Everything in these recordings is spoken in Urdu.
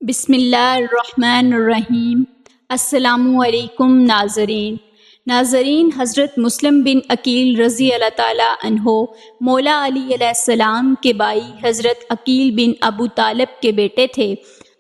بسم اللہ الرحمن الرحیم۔ السلام علیکم ناظرین، حضرت مسلم بن عقیل رضی اللہ تعالیٰ عنہ مولا علی علیہ السلام کے بھائی حضرت عقیل بن ابو طالب کے بیٹے تھے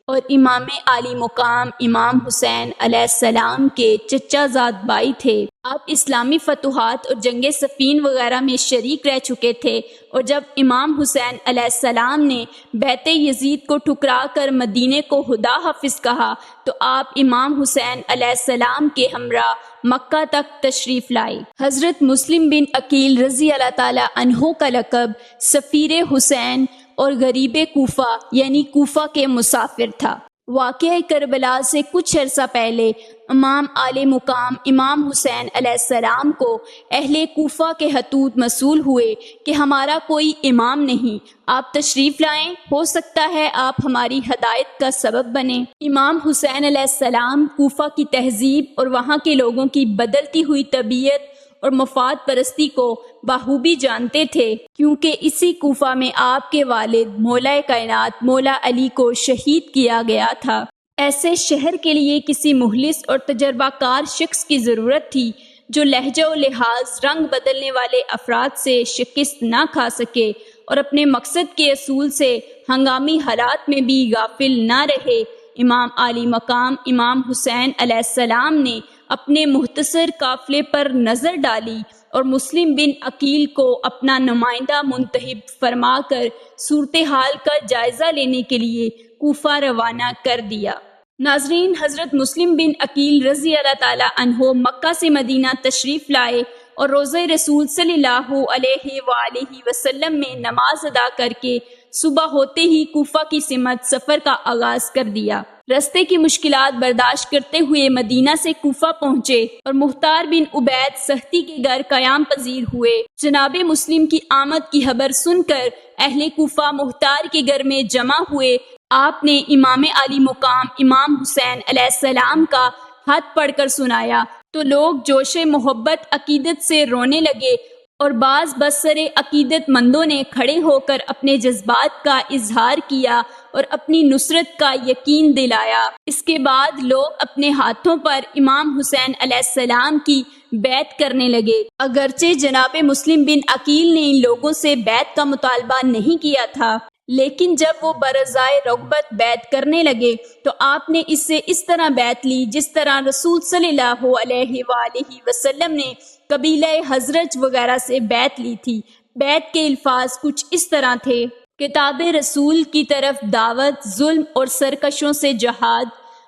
اور امام عالی مقام امام حسین علیہ السلام کے چچا زاد بھائی تھے۔ آپ اسلامی فتوحات اور جنگ صفین وغیرہ میں شریک رہ چکے تھے، اور جب امام حسین علیہ السلام نے بیعت یزید کو ٹھکرا کر مدینے کو خدا حافظ کہا تو آپ امام حسین علیہ السلام کے ہمراہ مکہ تک تشریف لائے۔ حضرت مسلم بن عقیل رضی اللہ تعالیٰ عنہ کا لقب سفیر حسین اور غریب کوفہ یعنی کوفہ کے مسافر تھا۔ واقعہ کربلا سے کچھ عرصہ پہلے امام عالی مقام امام حسین علیہ السلام کو اہل کوفہ کے خطوط موصول ہوئے کہ ہمارا کوئی امام نہیں، آپ تشریف لائیں، ہو سکتا ہے آپ ہماری ہدایت کا سبب بنیں۔ امام حسین علیہ السلام کوفہ کی تہذیب اور وہاں کے لوگوں کی بدلتی ہوئی طبیعت اور مفاد پرستی کو بخوبی جانتے تھے، کیونکہ اسی کوفہ میں آپ کے والد مولا کائنات مولا علی کو شہید کیا گیا تھا۔ ایسے شہر کے لیے کسی مخلص اور تجربہ کار شخص کی ضرورت تھی جو لہجہ و لحاظ رنگ بدلنے والے افراد سے شکست نہ کھا سکے اور اپنے مقصد کے اصول سے ہنگامی حالات میں بھی غافل نہ رہے۔ امام عالی مقام امام حسین علیہ السلام نے اپنے مختصر قافلے پر نظر ڈالی اور مسلم بن عقیل کو اپنا نمائندہ منتخب فرما کر صورتحال کا جائزہ لینے کے لیے کوفہ روانہ کر دیا۔ ناظرین، حضرت مسلم بن عقیل رضی اللہ تعالیٰ عنہ مکہ سے مدینہ تشریف لائے اور روضہ رسول صلی اللہ علیہ وآلہ وسلم میں نماز ادا کر کے صبح ہوتے ہی کوفہ کی سمت سفر کا آغاز کر دیا۔ رستے کی مشکلات برداشت کرتے ہوئے مدینہ سے کوفہ پہنچے اور مختار بن عبید سختی کے گھر قیام پذیر ہوئے۔ جناب مسلم کی آمد کی خبر سن کر اہل کوفہ مختار کے گھر میں جمع ہوئے۔ آپ نے امام عالی مقام امام حسین علیہ السلام کا خط پڑھ کر سنایا تو لوگ جوش محبت عقیدت سے رونے لگے اور بعض بسر عقیدت مندوں نے کھڑے ہو کر اپنے جذبات کا اظہار کیا اور اپنی نصرت کا یقین دلایا۔ اس کے بعد لوگ اپنے ہاتھوں پر امام حسین علیہ السلام کی بیعت کرنے لگے۔ اگرچہ جناب مسلم بن عقیل نے ان لوگوں سے بیعت کا مطالبہ نہیں کیا تھا، لیکن جب وہ برضائے رغبت بیعت کرنے لگے تو آپ نے اس سے اس طرح بیعت لی جس طرح رسول صلی اللہ علیہ وآلہ وسلم نے قبیلہ حضرج وغیرہ سے بیعت لی تھی۔ بیعت کے الفاظ کچھ اس طرح تھے: کتاب رسول کی طرف دعوت، ظلم اور سرکشوں سے جہاد،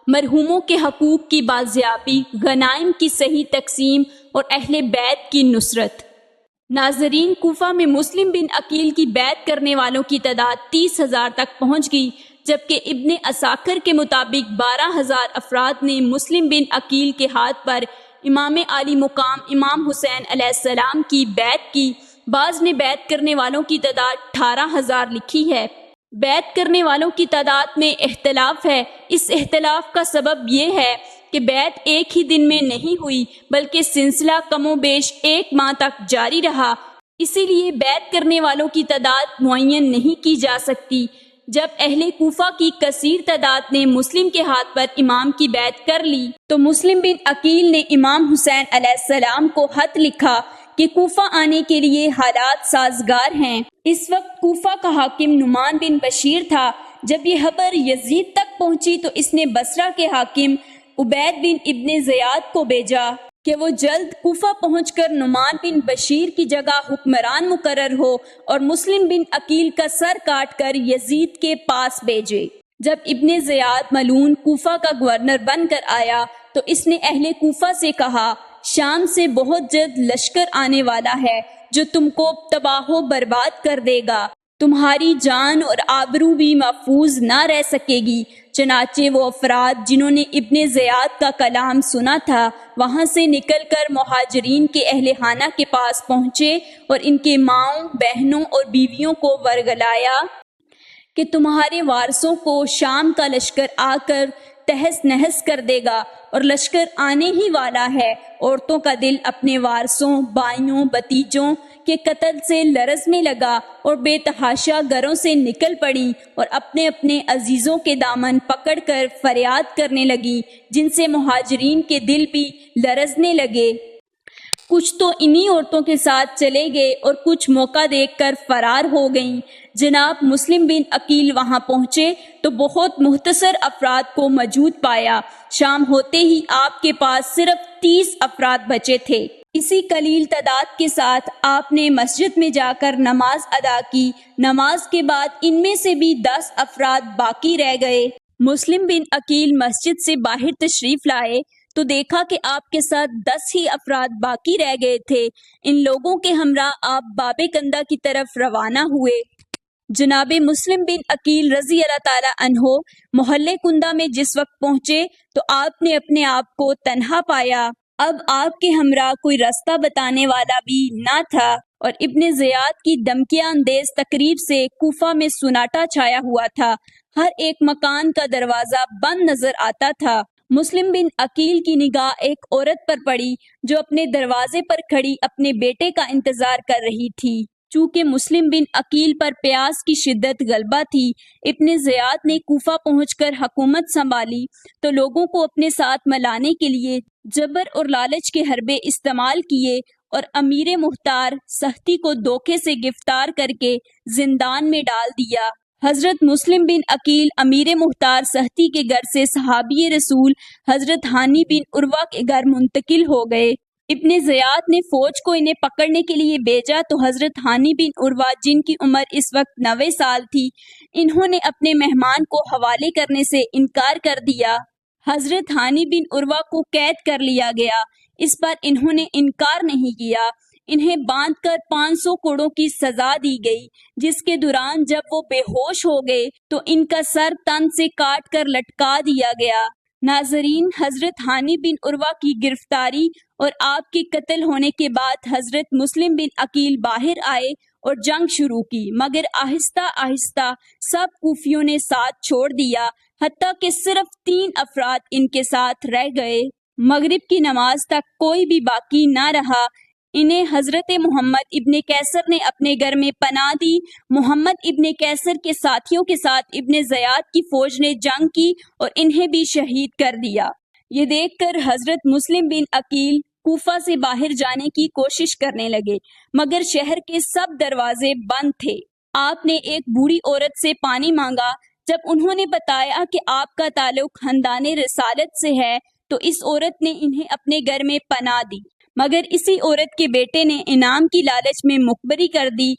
مرحوموں کے حقوق کی بازیابی، غنائم کی صحیح تقسیم اور اہل بیت کی نصرت۔ ناظرین، کوفہ میں مسلم بن عقیل کی بیعت کرنے والوں کی تعداد 30,000 تک پہنچ گئی، جبکہ ابن عساکر کے مطابق 12,000 افراد نے مسلم بن عقیل کے ہاتھ پر امام عالی مقام امام حسین علیہ السلام کی بیعت کی۔ بعض نے بیعت کرنے والوں کی تعداد 18,000 لکھی ہے۔ بیعت کرنے والوں کی تعداد میں اختلاف ہے۔ اس اختلاف کا سبب یہ ہے کہ بیعت ایک ہی دن میں نہیں ہوئی بلکہ سلسلہ کم و بیش 1 ماہ تک جاری رہا، اسی لیے بیعت کرنے والوں کی تعداد معین نہیں کی جا سکتی۔ جب اہل کوفہ کی کثیر تعداد نے مسلم کے ہاتھ پر امام کی بیعت کر لی تو مسلم بن عقیل نے امام حسین علیہ السلام کو خط لکھا کہ کوفہ آنے کے لیے حالات سازگار ہیں۔ اس وقت کوفہ کا حاکم نعمان بن بشیر تھا۔ جب یہ خبر یزید تک پہنچی تو اس نے بصرہ کے حاکم عبید بن ابن زیاد کو بھیجا کہ وہ جلد کوفہ پہنچ کر نعمان بن بشیر کی جگہ حکمران مقرر ہو اور مسلم بن عقیل کا سر کاٹ کر یزید کے پاس بھیجے۔ جب ابن زیاد ملعون کوفہ کا گورنر بن کر آیا تو اس نے اہل کوفہ سے کہا، شام سے بہت جلد لشکر آنے والا ہے جو تم کو تباہ و برباد کر دے گا، تمہاری جان اور آبرو بھی محفوظ نہ رہ سکے گی۔ چنانچہ وہ افراد جنہوں نے ابن زیاد کا کلام سنا تھا وہاں سے نکل کر مہاجرین کے اہل خانہ کے پاس پہنچے اور ان کے ماؤں، بہنوں اور بیویوں کو ورگلایا کہ تمہارے وارثوں کو شام کا لشکر آ کر تہس نہس کر دے گا اور لشکر آنے ہی والا ہے۔ عورتوں کا دل اپنے وارثوں، بائیوں، بھتیجوں کے قتل سے لرزنے لگا اور بے تحاشا گھروں سے نکل پڑیں اور اپنے اپنے عزیزوں کے دامن پکڑ کر فریاد کرنے لگیں، جن سے مہاجرین کے دل بھی لرزنے لگے۔ کچھ تو انہی عورتوں کے ساتھ چلے گئے اور کچھ موقع دیکھ کر فرار ہو گئیں۔ جناب مسلم بن عقیل وہاں پہنچے تو بہت مختصر افراد کو موجود پایا۔ شام ہوتے ہی آپ کے پاس صرف 30 افراد بچے تھے۔ اسی قلیل تعداد کے ساتھ آپ نے مسجد میں جا کر نماز ادا کی۔ نماز کے بعد ان میں سے بھی 10 افراد باقی رہ گئے۔ مسلم بن عقیل مسجد سے باہر تشریف لائے تو دیکھا کہ آپ کے ساتھ 10 ہی افراد باقی رہ گئے تھے۔ ان لوگوں کے ہمراہ آپ باب کندہ کی طرف روانہ ہوئے۔ جناب مسلم بن عقیل رضی اللہ تعالی عنہ محلے کندہ میں جس وقت پہنچے تو آپ نے اپنے آپ کو تنہا پایا۔ اب آپ کے ہمراہ کوئی راستہ بتانے والا بھی نہ تھا اور ابن زیاد کی دھمکیاں اندیز تقریر سے کوفہ میں سناٹا چھایا ہوا تھا۔ ہر ایک مکان کا دروازہ بند نظر آتا تھا۔ مسلم بن عقیل کی نگاہ ایک عورت پر پڑی جو اپنے دروازے پر کھڑی اپنے بیٹے کا انتظار کر رہی تھی۔ چونکہ مسلم بن عقیل پر پیاس کی شدت غلبہ تھی، ابن زیاد نے کوفہ پہنچ کر حکومت سنبھالی تو لوگوں کو اپنے ساتھ ملانے کے لیے جبر اور لالچ کے حربے استعمال کیے اور امیر مختار سختی کو دھوکے سے گرفتار کر کے زندان میں ڈال دیا۔ حضرت مسلم بن عقیل امیر مختار سختی کے گھر سے صحابی رسول حضرت ہانی بن عروہ کے گھر منتقل ہو گئے۔ ابن زیاد نے فوج کو انہیں پکڑنے کے لیے بھیجا تو حضرت ہانی بن عروہ جن کی عمر اس وقت 90 سال تھی، انہوں نے اپنے مہمان کو حوالے کرنے سے انکار کر دیا۔ حضرت ہانی بن عروہ کو قید کر لیا گیا۔ اس پر انہوں نے انکار نہیں کیا۔ انہیں باندھ کر 500 کوڑوں کی سزا دی گئی، جس کے دوران جب وہ بے ہوش ہو گئے تو ان کا سر تن سے کاٹ کر لٹکا دیا گیا۔ ناظرین، حضرت ہانی بن عروہ کی گرفتاری اور آپ کے قتل ہونے کے بعد حضرت مسلم بن عقیل باہر آئے اور جنگ شروع کی، مگر آہستہ آہستہ سب کوفیوں نے ساتھ چھوڑ دیا، حتیٰ کہ صرف 3 افراد ان کے ساتھ رہ گئے۔ مغرب کی نماز تک کوئی بھی باقی نہ رہا۔ انہیں حضرت محمد ابن قیصر نے اپنے گھر میں پناہ دی۔ محمد ابن قیصر کے ساتھیوں کے ساتھ ابن زیاد کی فوج نے جنگ کی اور انہیں بھی شہید کر دیا۔ یہ دیکھ کر حضرت مسلم بن عقیل کوفہ سے باہر جانے کی کوشش کرنے لگے، مگر شہر کے سب دروازے بند تھے۔ آپ نے ایک بوڑھی عورت سے پانی مانگا۔ جب انہوں نے بتایا کہ آپ کا تعلق خاندان رسالت سے ہے تو اس عورت نے انہیں اپنے گھر میں پناہ دی، مگر اسی عورت کے بیٹے نے انعام کی لالچ میں مخبری کر دی۔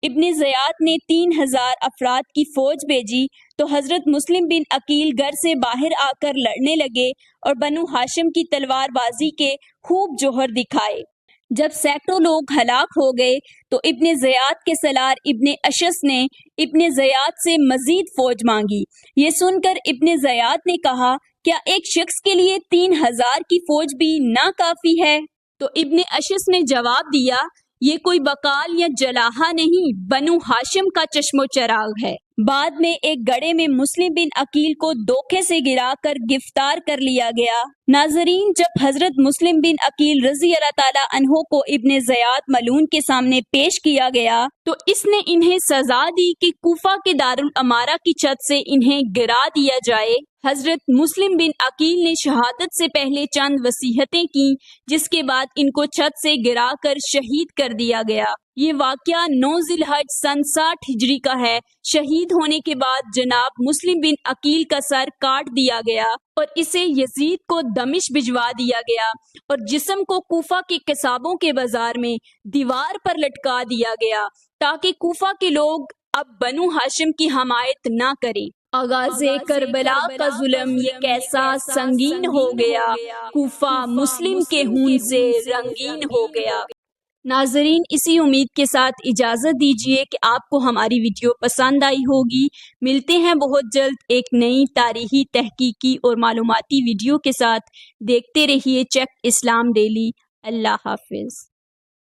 ابن زیاد نے 3000 افراد کی فوج بھیجی تو حضرت مسلم بن عقیل گھر سے باہر آ کر لڑنے لگے اور بنو ہاشم کی تلوار بازی کے خوب جوہر دکھائے۔ جب سینکڑوں لوگ ہلاک ہو گئے تو ابن زیاد کے سالار ابن اشعث نے ابن زیاد سے مزید فوج مانگی۔ یہ سن کر ابن زیاد نے کہا، کیا ایک شخص کے لیے 3000 کی فوج بھی نہ کافی ہے؟ تو ابن اشعث نے جواب دیا، یہ کوئی بقال یا جلاحہ نہیں، بنو ہاشم کا چشم و چراغ ہے۔ بعد میں ایک گڑھے میں مسلم بن عقیل کو دھوکے سے گرا کر گرفتار کر لیا گیا۔ ناظرین، جب حضرت مسلم بن عقیل رضی اللہ تعالی عنہ کو ابن زیاد ملعون کے سامنے پیش کیا گیا تو اس نے انہیں سزا دی کہ کوفہ کے دارالامارہ کی چھت سے انہیں گرا دیا جائے۔ حضرت مسلم بن عقیل نے شہادت سے پہلے چند وصیتیں کی، جس کے بعد ان کو چھت سے گرا کر شہید کر دیا گیا۔ یہ واقعہ 9 ذی الحج سن 60 ہجری کا ہے۔ شہید ہونے کے بعد جناب مسلم بن عقیل کا سر کاٹ دیا گیا اور اسے یزید کو دمشق بھجوا دیا گیا اور جسم کو کوفہ کے قصابوں کے بازار میں دیوار پر لٹکا دیا گیا تاکہ کوفہ کے لوگ اب بنو ہاشم کی حمایت نہ کریں۔ آغاز کربلا کا ظلم یہ کیسا سنگین ہو گیا، کوفہ مسلم کے خون سے رنگین ہو گیا۔ ناظرین، اسی امید کے ساتھ اجازت دیجیے کہ آپ کو ہماری ویڈیو پسند آئی ہوگی۔ ملتے ہیں بہت جلد ایک نئی تاریخی، تحقیقی اور معلوماتی ویڈیو کے ساتھ۔ دیکھتے رہیے چیک اسلام ڈیلی۔ اللہ حافظ۔